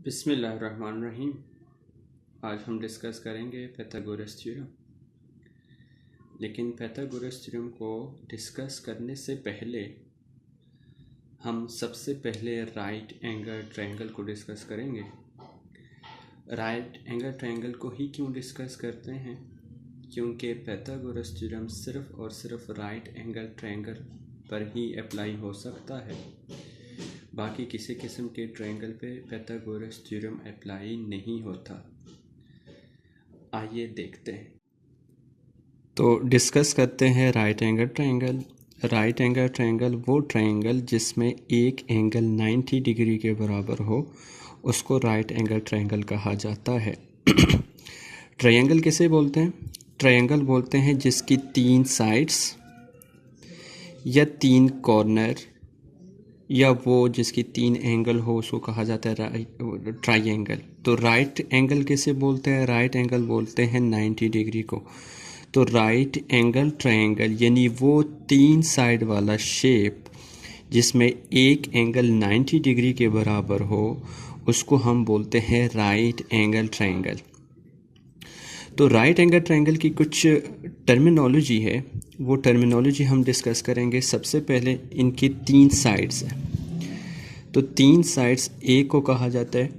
बिस्मिल्लाहिर्रहमानिर्रहीम। आज हम डिस्कस करेंगे पाइथागोरस थ्योरम। लेकिन पाइथागोरस थ्योरम को डिस्कस करने से पहले हम सबसे पहले राइट एंगल ट्रायंगल को डिस्कस करेंगे। राइट एंगल ट्रायंगल को ही क्यों डिस्कस करते हैं? क्योंकि पाइथागोरस थ्योरम सिर्फ और सिर्फ राइट एंगल ट्रायंगल पर ही अप्लाई हो सकता है। बाकी किसी किस्म के ट्रायंगल पे पाइथागोरस थ्योरम अप्लाई नहीं होता। आइए देखते हैं। तो डिस्कस करते हैं right angle triangle. Right angle triangle वो ट्रायंगल जिसमें एक एंगल 90 डिग्री के बराबर हो, उसको राइट एंगल ट्रायंगल कहा जाता है। ट्रायंगल किसे बोलते हैं? ट्रायंगल बोलते हैं जिसकी 3 साइड्स या 3 कॉर्नर या वो जिसकी 3 एंगल हो उसको कहा जाता है ट्रायंगल। तो राइट एंगल किसे बोलते हैं? राइट एंगल बोलते हैं 90 डिग्री को। तो राइट एंगल ट्रायंगल यानी वो 3 साइड वाला शेप जिसमें एक एंगल 90 डिग्री के बराबर हो, उसको हम बोलते हैं राइट एंगल ट्रायंगल। तो राइट एंगल ट्रायंगल की कुछ टर्मिनोलॉजी है, वो टर्मिनोलॉजी हम डिस्कस करेंगे। सबसे पहले इनकी 3 साइड्स हैं। तो 3 साइड्स, ए को कहा जाता है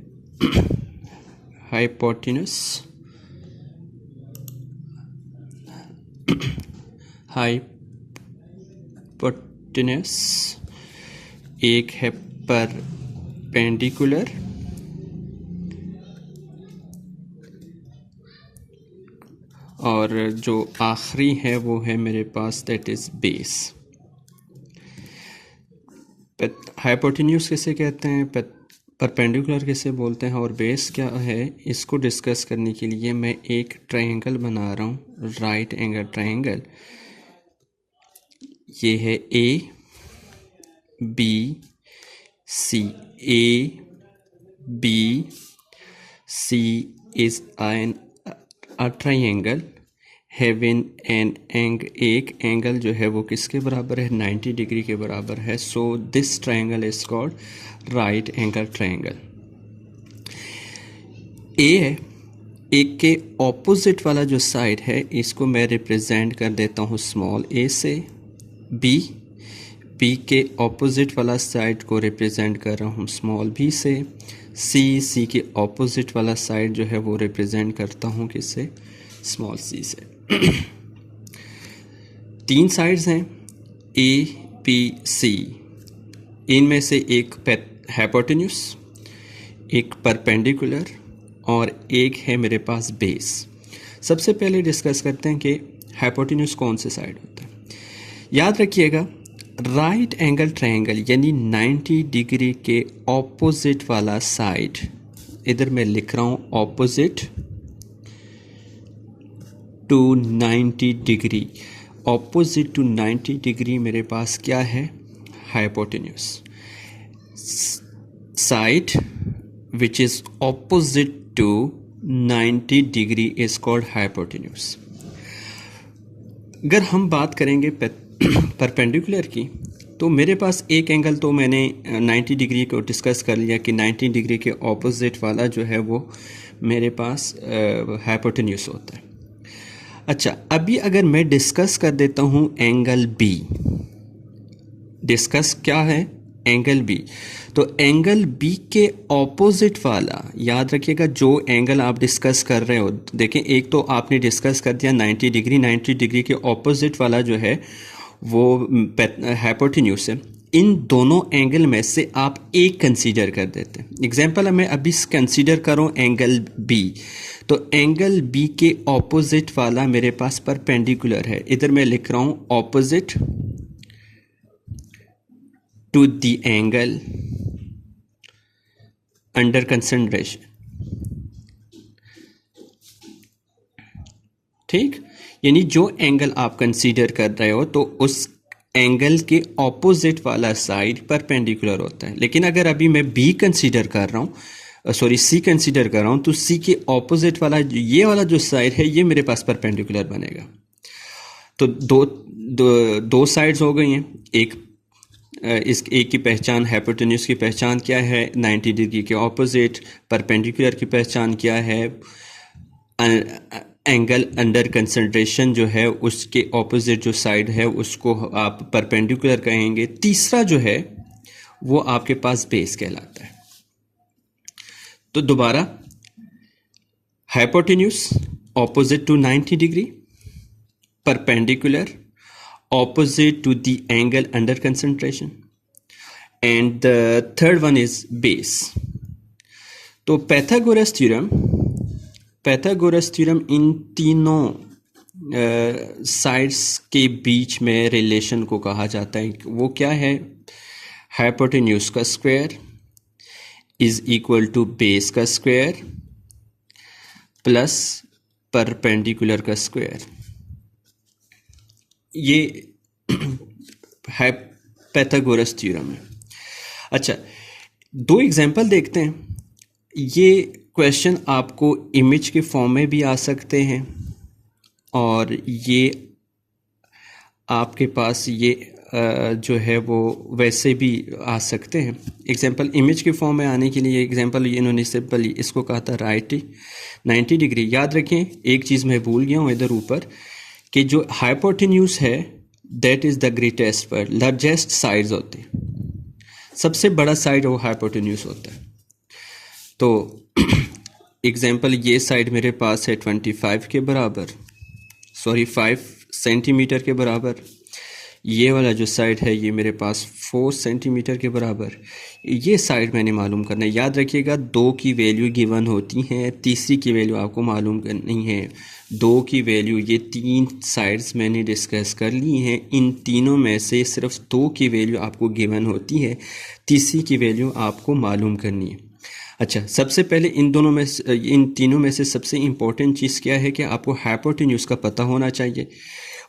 हाइपोटेन्यूस, एक है परपेंडिकुलर और जो आखिरी है वो है मेरे पास दैट इज़ बेस। हाइपोटेन्यूस किसे कहते हैं, परपेंडिकुलर किसे बोलते हैं और बेस क्या है, इसको डिस्कस करने के लिए मैं एक ट्रायंगल बना रहा हूँ, राइट एंगल ट्रायंगल। ये है A B C. A B C is a triangle having an एक एंगल जो है वो किसके बराबर है? 90 डिग्री के बराबर है। So this triangle is called right angle triangle. A है, एक के ऑपोजिट वाला जो साइड है इसको मैं रिप्रेजेंट कर देता हूँ स्मॉल ए से। बी के ऑपोजिट वाला साइड को रिप्रेजेंट कर रहा हूँ स्मॉल बी से। सी के ऑपोजिट वाला साइड जो है वो रिप्रेजेंट करता हूँ किससे? स्मॉल सी से। 3 साइड्स हैं ए बी सी। इनमें से एक हाइपोटेन्यूस, एक परपेंडिकुलर और एक है मेरे पास बेस। सबसे पहले डिस्कस करते हैं कि हाइपोटेन्यूस कौन से साइड होता है। याद रखिएगा, राइट एंगल ट्रायंगल यानी 90 डिग्री के ऑपोजिट वाला साइड, इधर मैं लिख रहा हूं opposite to 90 degree. Opposite to 90 degree मेरे पास क्या है? Hypotenuse. Side which is opposite to 90 degree is called hypotenuse. अगर हम बात करेंगे परपेंडिकुलर की, तो मेरे पास एक एंगल तो मैंने 90 डिग्री को डिस्कस कर लिया कि 90 डिग्री के ऑपोजिट वाला जो है वो मेरे पास हाइपोटेन्यूस होता है। अच्छा, अभी अगर मैं डिस्कस कर देता हूँ एंगल बी। डिस्कस क्या है? Angle B. तो एंगल बी के ऑपोजिट वाला, याद रखिएगा जो एंगल आप डिस्कस कर रहे हो, देखें एक तो आपने डिस्कस कर दिया 90 डिग्री, 90 डिग्री के ऑपोजिट वाला जो है वो हाइपोटेन्यूस है। इन दोनों एंगल में से आप एक कंसीडर कर देते हैं। एग्जांपल मैं अभी कंसीडर करूं एंगल बी, तो एंगल बी के ऑपोजिट वाला मेरे पास परपेंडिकुलर है। इधर मैं लिख रहा हूं opposite to the angle under consideration. ठीक, यानी जो एंगल आप कंसीडर कर रहे हो तो उस एंगल के ऑपोजिट वाला साइड परपेंडिकुलर होता है। लेकिन अगर अभी मैं बी कंसीडर कर रहा हूँ, सी कंसीडर कर रहा हूँ, तो सी के ऑपोजिट वाला ये वाला जो साइड है ये मेरे पास परपेंडिकुलर बनेगा। तो दो साइड्स हो गई हैं, एक इस एक की पहचान, हाइपोटेन्यूज की पहचान क्या है, 90 डिग्री के ऑपोजिट। परपेंडिकुलर की पहचान क्या है, एंगल अंडर कंसंट्रेशन जो है उसके ऑपोजिट जो साइड है उसको आप परपेंडिकुलर कहेंगे। तीसरा जो है वो आपके पास बेस कहलाता है। तो दोबारा, hypotenuse opposite to 90 degree, perpendicular opposite to the angle under concentration, and the third one is base. तो पैथागोरस थ्योरम इन तीनों साइड्स के बीच में रिलेशन को कहा जाता है। वो क्या है, हाइपोटेन्यूज का square is equal to base का स्क्वायर प्लस परपेंडिकुलर का स्क्वायर। ये है पैथागोरस थ्योरम है। अच्छा, दो एग्जांपल देखते हैं। ये क्वेश्चन आपको इमेज के फॉर्म में भी आ सकते हैं और ये आपके पास ये जो है वो वैसे भी आ सकते हैं। एग्जांपल इमेज के फॉर्म में आने के लिए एग्जांपल इन्होंने सिंपली इसको कहा था राइट 90 डिग्री। याद रखें, एक चीज़ मैं भूल गया हूँ इधर ऊपर, कि जो हाइपोटेन्यूज है दैट इज द ग्रेटेस्ट पर लार्जेस्ट साइड्स होते हैं, सबसे बड़ा साइड वो हाइपोटेन्यूज होता है। तो एग्जांपल ये साइड मेरे पास है 25 के बराबर, 5 सेंटीमीटर के बराबर। ये वाला जो साइड है ये मेरे पास 4 सेंटीमीटर के बराबर। ये साइड मैंने मालूम करना है। याद रखिएगा, 2 की वैल्यू गिवन होती हैं, तीसरी की वैल्यू आपको मालूम करनी है। 2 की वैल्यू, ये 3 साइड्स मैंने डिस्कस कर ली हैं, इन तीनों में से सिर्फ 2 की वैल्यू आपको गिवन होती है, तीसरी की वैल्यू आपको मालूम करनी है। अच्छा, सबसे पहले इन तीनों में से सबसे इम्पोर्टेंट चीज़ क्या है कि आपको हाइपोटेन्यूज का पता होना चाहिए।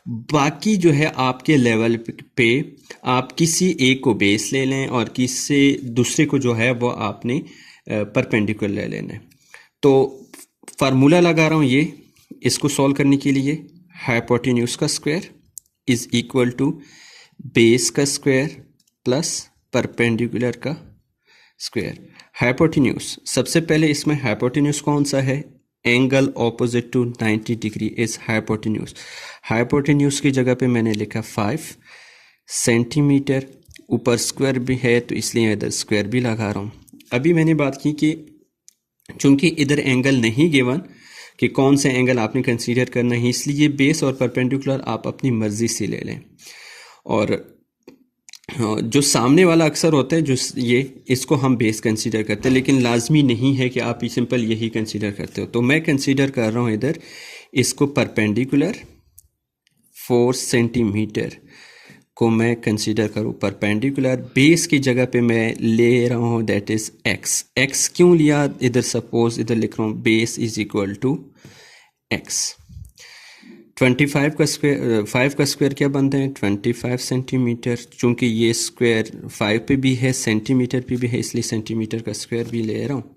बाकी जो है आपके लेवल पे आप किसी एक को बेस ले लें और किसी दूसरे को जो है वो आपने परपेंडिकुलर ले लेना है। तो फार्मूला लगा रहा हूँ ये इसको सॉल्व करने के लिए, हाइपोटेन्यूज का square is equal to base का स्क्वायर प्लस परपेंडिकुलर का स्क्वायर। हाइपोटेन्यूज, सबसे पहले इसमें हाइपोटेन्यूज कौन सा है, angle opposite to 90 degree is hypotenuse. Hypotenuse की जगह पे मैंने लिखा 5 सेंटीमीटर, ऊपर स्क्वायर भी है तो इसलिए इधर स्क्वायर भी लगा रहा हूँ। अभी मैंने बात की कि चूंकि इधर एंगल नहीं गिवन कि कौन से एंगल आपने कंसीडर करना है, इसलिए बेस और परपेंडिकुलर आप अपनी मर्जी से ले लें। और जो सामने वाला अक्सर होता है, जो ये इसको हम बेस कंसीडर करते हैं, लेकिन लाजमी नहीं है कि आप सिंपल यही कंसीडर करते हो। तो मैं कंसीडर कर रहा हूँ इधर इसको परपेंडिकुलर 4 सेंटीमीटर को मैं कंसीडर करूँ परपेंडिकुलर। बेस की जगह पे मैं ले रहा हूँ दैट इज एक्स। एक्स क्यों लिया, इधर सपोज इधर लिख रहा हूँ base is equal to x. 25 का स्क्वायर, 5 का स्क्वायर क्या बनता है 25 सेंटीमीटर। चूँकि ये स्क्वायर 5 पे भी है सेंटीमीटर पे भी है, इसलिए सेंटीमीटर का स्क्वायर भी ले रहा हूँ।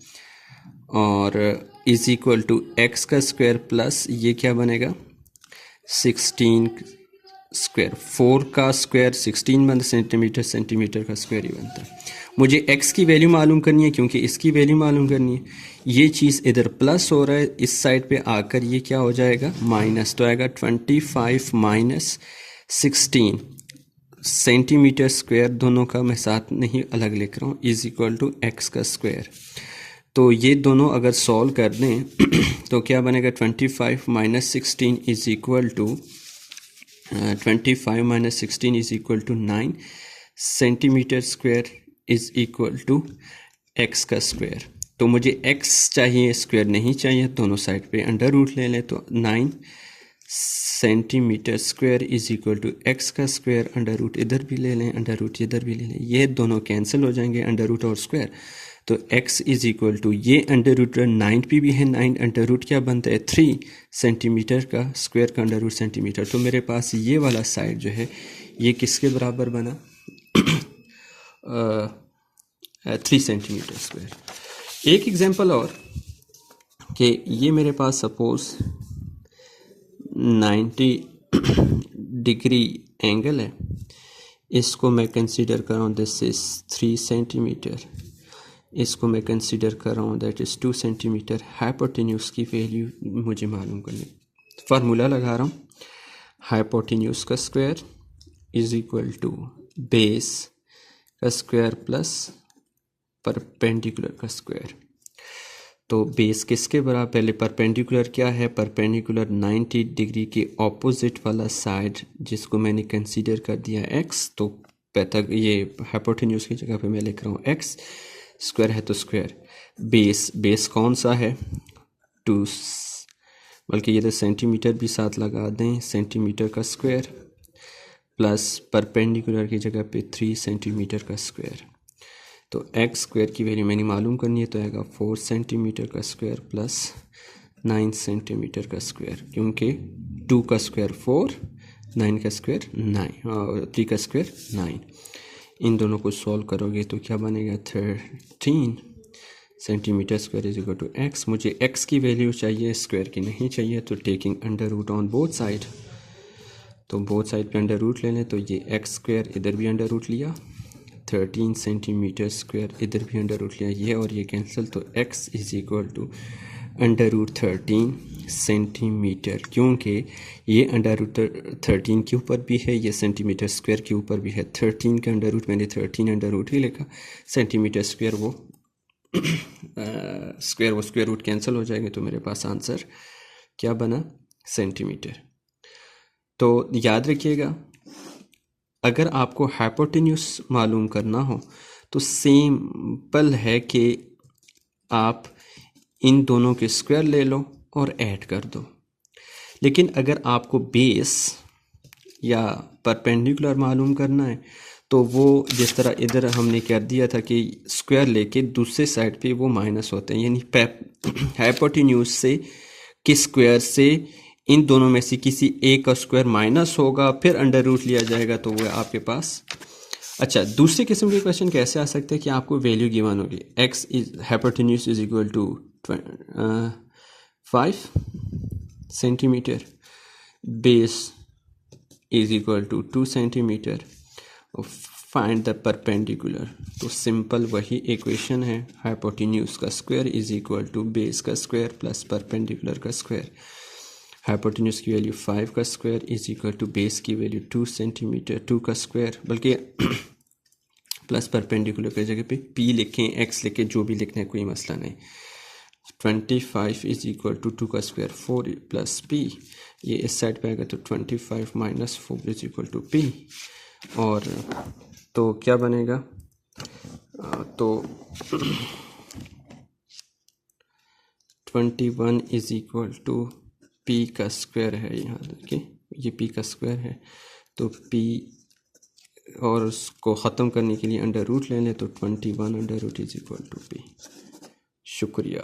और इज इक्वल टू एक्स का स्क्वायर प्लस ये क्या बनेगा 16 स्क्वायर। 4 का स्क्वायर 16 बनता, सेंटीमीटर सेंटीमीटर का स्क्वायर ही बनता है। मुझे x की वैल्यू मालूम करनी है क्योंकि इसकी वैल्यू मालूम करनी है। ये चीज़ इधर प्लस हो रहा है, इस साइड पे आकर ये क्या हो जाएगा माइनस, तो आएगा 25 माइनस 16 सेंटीमीटर स्क्वायर, दोनों का मैं साथ नहीं अलग लिख रहा हूँ, इज इक्वल टू एक्स का स्क्वायर। तो ये दोनों अगर सॉल्व कर दें तो क्या बनेगा 25 minus 16 is equal to 25 minus 16 is equal to 9 centimetre square is equal to x का स्क्वायर। तो मुझे एक्स चाहिए, स्क्वायर नहीं चाहिए, दोनों साइड पे अंडर रूट ले लें। तो 9 centimetre square is equal to x का स्क्वायर, अंडर रूट इधर भी ले लें, अंडर रूट इधर भी ले लें, ये दोनों कैंसिल हो जाएंगे अंडर रूट और स्क्वायर। तो x इज इक्वल टू ये अंडर रूट 9 पे भी है, 9 अंडर रूट क्या बनता है 3 सेंटीमीटर का स्क्वायर का अंडर रूट सेंटीमीटर। तो मेरे पास ये वाला साइड जो है ये किसके बराबर बना 3 सेंटीमीटर स्क्वायर। एक एग्जांपल और कि ये मेरे पास सपोज 90 डिग्री एंगल है, इसको मैं कंसीडर कर रहा हूँ दिस इज़ 3 सेंटीमीटर, इसको मैं कंसीडर कर रहा हूँ दैट इज़ 2 सेंटीमीटर। हाइपोटेन्यूज की वैल्यू मुझे मालूम करनी, फार्मूला लगा रहा हूँ, हाइपोटेन्यूज का square is equal to base का स्क्वायर प्लस परपेंडिकुलर का स्क्वायर। तो बेस किसके बराबर, पहले परपेंडिकुलर क्या है, परपेंडिकुलर 90 डिग्री के ऑपोजिट वाला साइड जिसको मैंने कंसीडर कर दिया x, तो ये हाइपोटेन्यूज की जगह पे मैं लिख रहा हूँ x, स्क्वायर है तो स्क्वायर, बेस कौन सा है 2, बल्कि ये तो सेंटीमीटर भी साथ लगा दें, सेंटीमीटर का स्क्वायर प्लस परपेंडिकुलर की जगह पे 3 सेंटीमीटर का स्क्वायर। तो एक्स स्क्वायर की वैल्यू मैंने मालूम करनी है, तो आएगा 4 सेंटीमीटर का स्क्वायर प्लस 9 सेंटीमीटर का स्क्वायर, क्योंकि 2 का स्क्वायर 4, 9 का स्क्वायर 9 और 3 का स्क्वायर 9। इन दोनों को सॉल्व करोगे तो क्या बनेगा 13 centimetre square is equal to x. मुझे एक्स की वैल्यू चाहिए, स्क्वायर की नहीं चाहिए, तो taking under root on both side, तो बोथ साइड पे अंडर रूट ले लें, तो ये एक्स स्क्वायर इधर भी अंडर रूट लिया, 13 सेंटीमीटर स्क्वायर इधर भी अंडर रूट लिया, ये और ये कैंसिल, तो x is equal to under root 13 centimetre, क्योंकि ये अंडर रूट 13 के ऊपर भी है, ये सेंटीमीटर स्क्वायर के ऊपर भी है। 13 का अंडर रूट मैंने 13 अंडर रूट ही लिखा, सेंटीमीटर स्क्वायर वो स्क्वायर रूट कैंसिल हो जाएंगे, तो मेरे पास आंसर क्या बना, सेंटीमीटर। तो याद रखिएगा, अगर आपको हाइपोटेन्यूज मालूम करना हो तो सिंपल है कि आप इन दोनों के स्क्वायर ले लो और ऐड कर दो। लेकिन अगर आपको बेस या परपेंडिकुलर मालूम करना है तो वो जिस तरह इधर हमने कर दिया था कि स्क्वायर लेके दूसरे साइड पे वो माइनस होते हैं, यानी हाइपोटेन्यूज से कि स्क्वायर से इन दोनों में से किसी एक का स्क्वायर माइनस होगा, फिर अंडर रूट लिया जाएगा, तो वो आपके पास। अच्छा, दूसरी किस्म के क्वेश्चन कैसे आ सकते हैं कि आपको वैल्यू गिवन होगी, x is hypotenuse is equal to 5 centimetre, base is equal to 2 centimetre, find the perpendicular. तो सिंपल वही इक्वेशन है, हाइपोटेन्यूज का square is equal to base का स्क्वायर प्लस परपेंडिकुलर का स्क्वायर। हाइपोटेन्यूज की वैल्यू 5 का square is equal to base की value 2 centimetre 2 का स्क्वायर, बल्कि प्लस परपेंडिकुलर की जगह पे p लिखें, x लिखें, जो भी लिखना है कोई मसला नहीं। 25 इज इक्वल टू 2 का स्क्वायर 4 प्लस p, ये इस साइड पे आएगा तो 25 minus 4 is equal to p, और तो क्या बनेगा, तो 21 इज इक्वल टू p का स्क्वायर है, यहाँ देखिए ये p का स्क्वायर है, तो p और उसको ख़त्म करने के लिए अंडर रूट ले लें, तो 21 under root is equal to p। शुक्रिया।